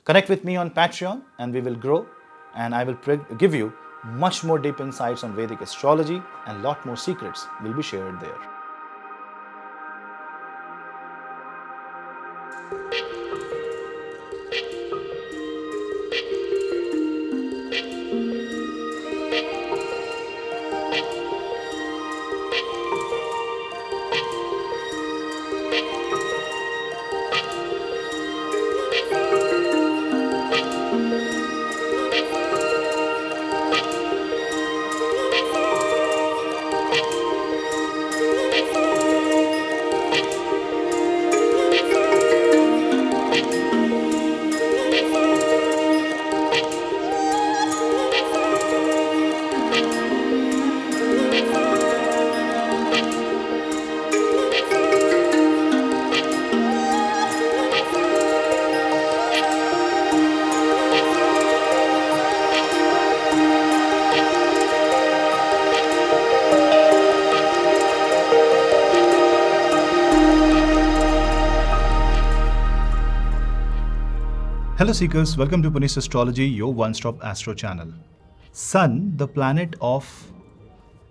Connect with me on Patreon and we will grow, and I will give you much more deep insights on Vedic astrology, and lot more secrets will be shared there. Hello Seekers, welcome to Punneits Astrology, your one-stop astro channel. Sun, the planet of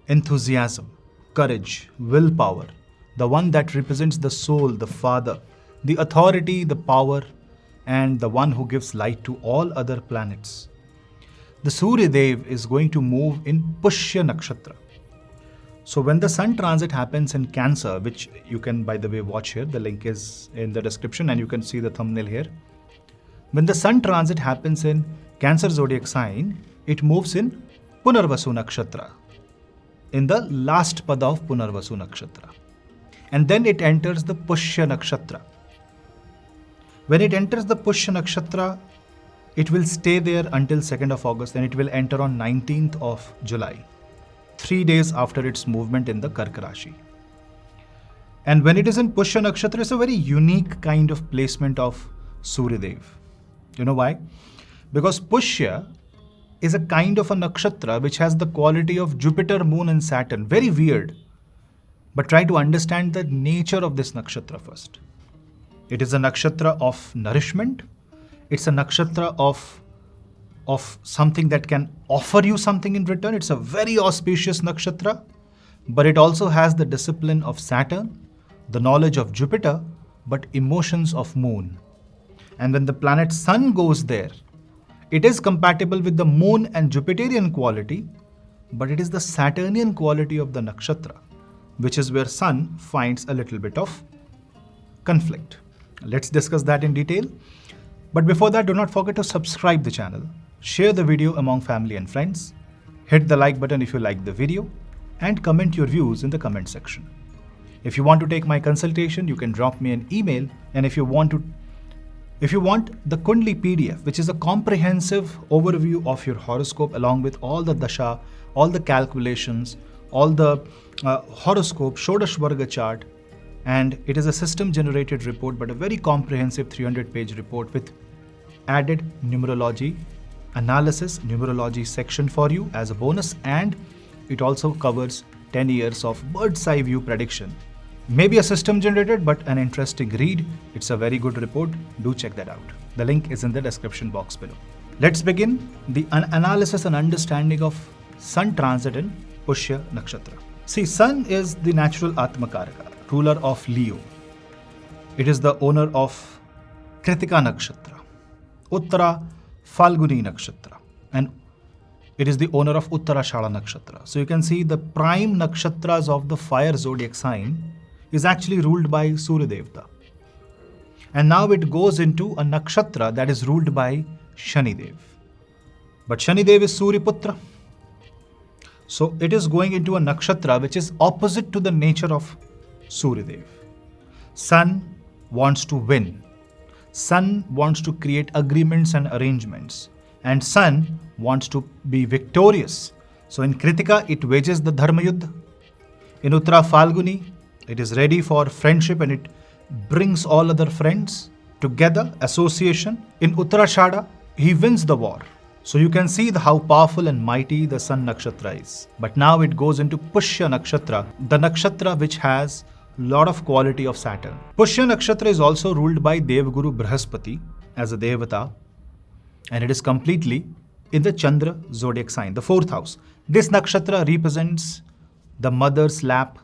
enthusiasm, courage, willpower, the one that represents the soul, the father, the authority, the power, and the one who gives light to all other planets. The Surya Dev is going to move in Pushya Nakshatra. So when the Sun transit happens in Cancer, which you can, by the way, watch here, the link is in the description and you can see the thumbnail here. When the Sun transit happens in Cancer zodiac sign, it moves in Punarvasu Nakshatra, in the last pada of Punarvasu Nakshatra. And then it enters the Pushya Nakshatra. When it enters the Pushya Nakshatra, it will stay there until 2nd of August and it will enter on 19th of July, 3 days after its movement in the Karka Rashi. And when it is in Pushya Nakshatra, it's a very unique kind of placement of Surya Dev. You know why? Because Pushya is a kind of a nakshatra which has the quality of Jupiter, Moon and Saturn. Very weird. But try to understand the nature of this nakshatra first. It is a nakshatra of nourishment. It's a nakshatra of something that can offer you something in return. It's a very auspicious nakshatra. But it also has the discipline of Saturn, the knowledge of Jupiter, but emotions of Moon. And when the planet Sun goes there, it is compatible with the Moon and Jupiterian quality, but it is the Saturnian quality of the nakshatra, which is where Sun finds a little bit of conflict. Let's discuss that in detail. But before that, do not forget to subscribe the channel, share the video among family and friends, hit the like button if you like the video, and comment your views in the comment section. If you want to take my consultation, you can drop me an email, and if you want the Kundli PDF, which is a comprehensive overview of your horoscope along with all the dasha, all the calculations, all the horoscope, Shodash Varga chart, and it is a system generated report but a very comprehensive 300-page report with added numerology analysis, numerology section for you as a bonus, and it also covers 10 years of bird's eye view prediction. Maybe a system generated, but an interesting read. It's a very good report. Do check that out. The link is in the description box below. Let's begin the analysis and understanding of Sun transit in Pushya Nakshatra. See, Sun is the natural Atmakaraka, ruler of Leo. It is the owner of Kritika Nakshatra, Uttara Falguni Nakshatra, and it is the owner of Uttarashada Nakshatra. So you can see the prime nakshatras of the fire zodiac sign is actually ruled by Surya Devta. And now it goes into a nakshatra that is ruled by Shani Dev. But Shani Dev is Surya Putra. So it is going into a nakshatra which is opposite to the nature of Surya Dev. Sun wants to win. Sun wants to create agreements and arrangements. And Sun wants to be victorious. So in Kritika, it wages the Dharma Yuddha. In Uttara Falguni, it is ready for friendship and it brings all other friends together, association. In Uttarashada, he wins the war. So you can see how powerful and mighty the Sun Nakshatra is. But now it goes into Pushya Nakshatra, the Nakshatra which has lot of quality of Saturn. Pushya Nakshatra is also ruled by Devguru Brahaspati as a Devata. and it is completely in the Chandra zodiac sign, the 4th house. This nakshatra represents the mother's lap,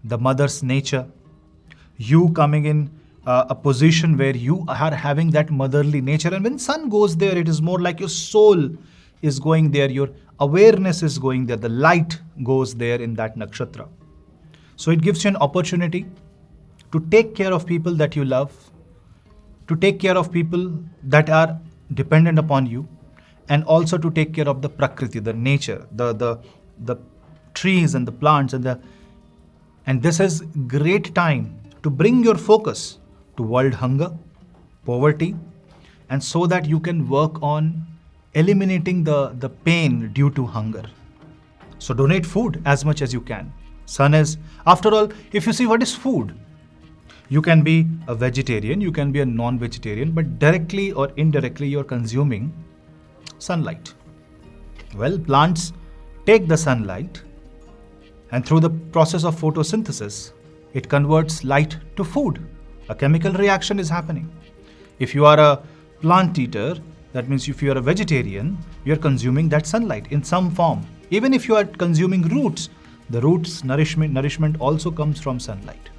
the mother's nature, you coming in a position where you are having that motherly nature. And when sun goes there, it is more like your soul is going there, your awareness is going there, the light goes there in that nakshatra. So it gives you an opportunity to take care of people that you love, to take care of people that are dependent upon you, and also to take care of the prakriti, the nature, the trees and the plants and this is great time to bring your focus to world hunger, poverty, and so that you can work on eliminating the pain due to hunger. So donate food as much as you can. Sun is, after all, if you see what is food, you can be a vegetarian, you can be a non-vegetarian, but directly or indirectly you're consuming sunlight. Well, plants take the sunlight and through the process of photosynthesis, it converts light to food. A chemical reaction is happening. If you are a plant eater, that means if you are a vegetarian, you are consuming that sunlight in some form. Even if you are consuming roots, the roots nourishment also comes from sunlight.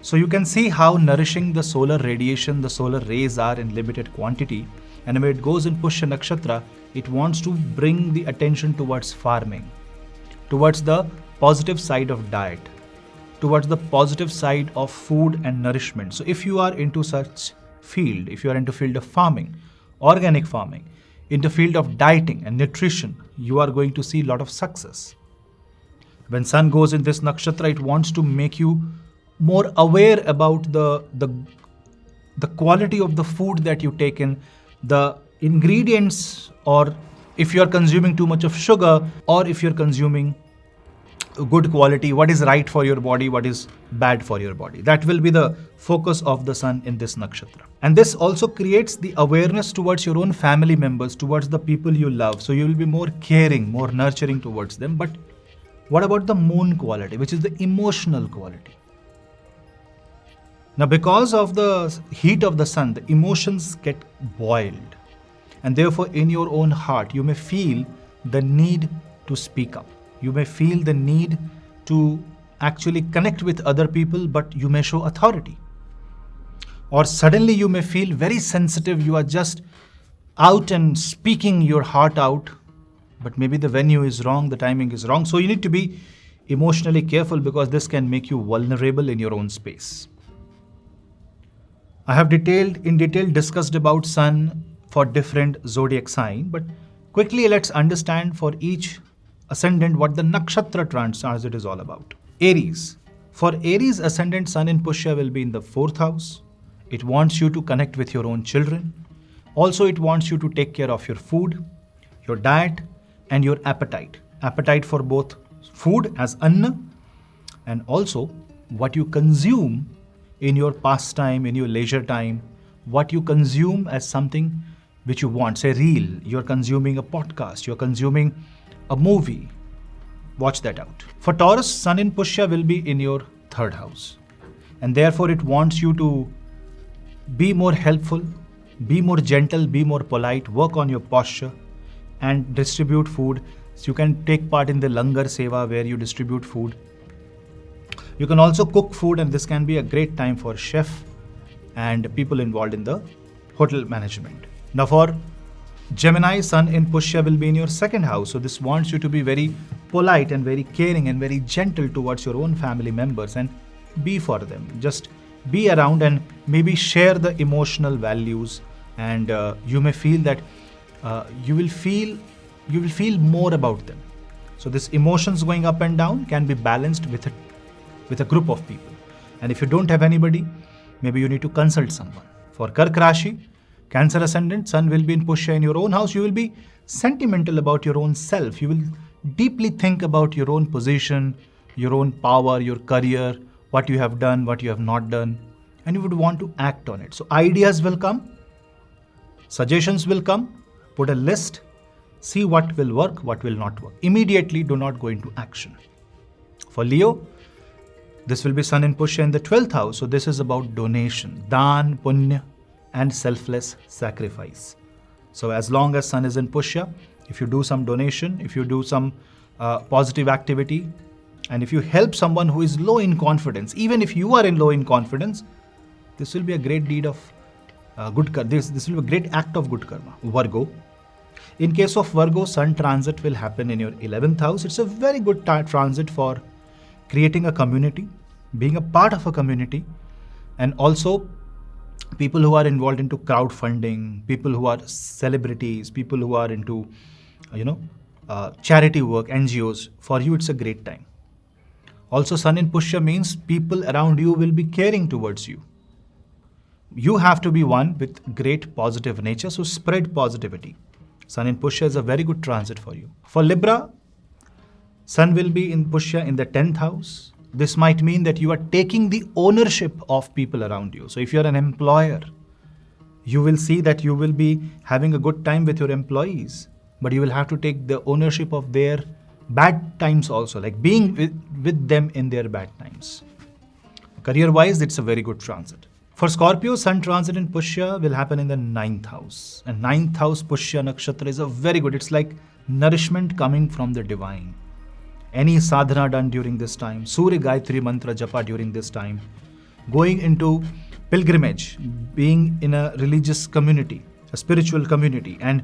So you can see how nourishing the solar radiation, the solar rays are in limited quantity. And when it goes in Pushya Nakshatra, it wants to bring the attention towards farming, towards the positive side of diet, towards the positive side of food and nourishment. So if you are into such field, if you are into field of farming, organic farming, into field of dieting and nutrition, you are going to see a lot of success. When sun goes in this nakshatra, it wants to make you more aware about the quality of the food that you take in, the ingredients, or if you are consuming too much of sugar, or if you're consuming good quality, what is right for your body, what is bad for your body. That will be the focus of the sun in this nakshatra. And this also creates the awareness towards your own family members, towards the people you love. So you will be more caring, more nurturing towards them. But what about the moon quality, which is the emotional quality? Now, because of the heat of the sun, the emotions get boiled. And therefore, in your own heart, you may feel the need to speak up. You may feel the need to actually connect with other people, but you may show authority. Or suddenly you may feel very sensitive. You are just out and speaking your heart out, but maybe the venue is wrong, the timing is wrong. So you need to be emotionally careful because this can make you vulnerable in your own space. I have in detail discussed about sun for different zodiac sign, but quickly let's understand for each ascendant what the nakshatra transit is all about. Aries. For Aries ascendant, sun in Pushya will be in the 4th house. It wants you to connect with your own children. Also, it wants you to take care of your food, your diet, and your appetite. Appetite for both food as anna and also what you consume in your pastime, in your leisure time, what you consume as something which you want. Say reel, you're consuming a podcast, you're consuming a movie. Watch that out. For Taurus, sun in Pushya will be in your 3rd house. And therefore it wants you to be more helpful, be more gentle, be more polite, work on your posture and distribute food. So you can take part in the langar seva where you distribute food. You can also cook food, and this can be a great time for chef and people involved in the hotel management. Now for Gemini, sun in Pushya will be in your 2nd house. So this wants you to be very polite and very caring and very gentle towards your own family members and be for them. Just be around and maybe share the emotional values, and you may feel that you will feel more about them. So this emotions going up and down can be balanced with a group of people. And if you don't have anybody, maybe you need to consult someone. For Kark Rashi, Cancer ascendant, sun will be in Pushya in your own house. You will be sentimental about your own self. You will deeply think about your own position, your own power, your career, what you have done, what you have not done, and you would want to act on it. So ideas will come, suggestions will come, put a list, see what will work, what will not work. Immediately do not go into action. For Leo, this will be sun in Pushya in the 12th house. So this is about donation, dan, punya, and selfless sacrifice. So as long as Sun is in Pushya, if you do some donation, if you do some positive activity, and if you help someone who is low in confidence, even if you are in low in confidence, this will be a great deed of good karma. This will be a great act of good karma. Virgo. In case of Virgo, Sun transit will happen in your 11th house. It's a very good transit for creating a community, being a part of a community, and also people who are involved into crowdfunding, people who are celebrities, people who are into, charity work, NGOs. For you, it's a great time. Also, Sun in Pushya means people around you will be caring towards you. You have to be one with great positive nature, so spread positivity. Sun in Pushya is a very good transit for you. For Libra, Sun will be in Pushya in the 10th house. This might mean that you are taking the ownership of people around you. So if you're an employer, you will see that you will be having a good time with your employees, but you will have to take the ownership of their bad times also, like being with them in their bad times. Career-wise, it's a very good transit. For Scorpio, Sun transit in Pushya will happen in the 9th house. And 9th house Pushya Nakshatra is a very good, it's like nourishment coming from the divine. Any sadhana done during this time, Surya Gayatri Mantra Japa during this time, going into pilgrimage, being in a religious community, a spiritual community, and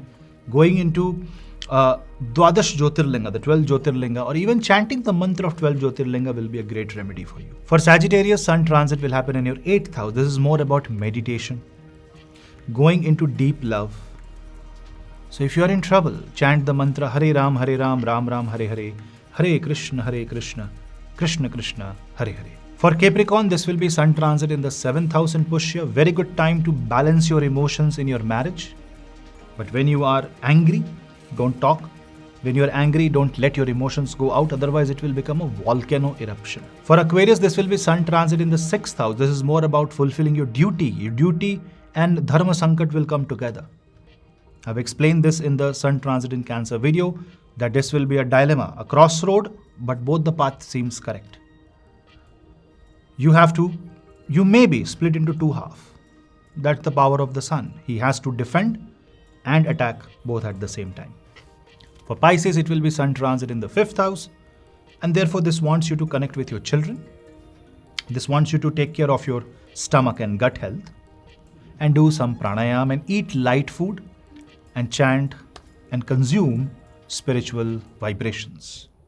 going into Dwadash Jyotirlinga, the 12 Jyotirlinga, or even chanting the mantra of 12 Jyotirlinga will be a great remedy for you. For Sagittarius, Sun transit will happen in your 8th house. This is more about meditation, going into deep love. So if you are in trouble, chant the mantra Hare Ram, Ram Ram, Hare Hare, Hare Krishna, Krishna Krishna, Hare Hare. For Capricorn, this will be Sun transit in the 7th house in Pushya. Very good time to balance your emotions in your marriage. But when you are angry, don't talk. When you are angry, don't let your emotions go out. Otherwise, it will become a volcano eruption. For Aquarius, this will be Sun transit in the 6th house. This is more about fulfilling your duty. Your duty and Dharma Sankat will come together. I've explained this in the Sun transit in Cancer video, that this will be a dilemma, a crossroad, but both the path seems correct. You may be split into two halves. That's the power of the Sun. He has to defend and attack both at the same time. For Pisces, it will be Sun transit in the 5th house, and therefore this wants you to connect with your children. This wants you to take care of your stomach and gut health, and do some pranayam and eat light food and chant and consume spiritual vibrations.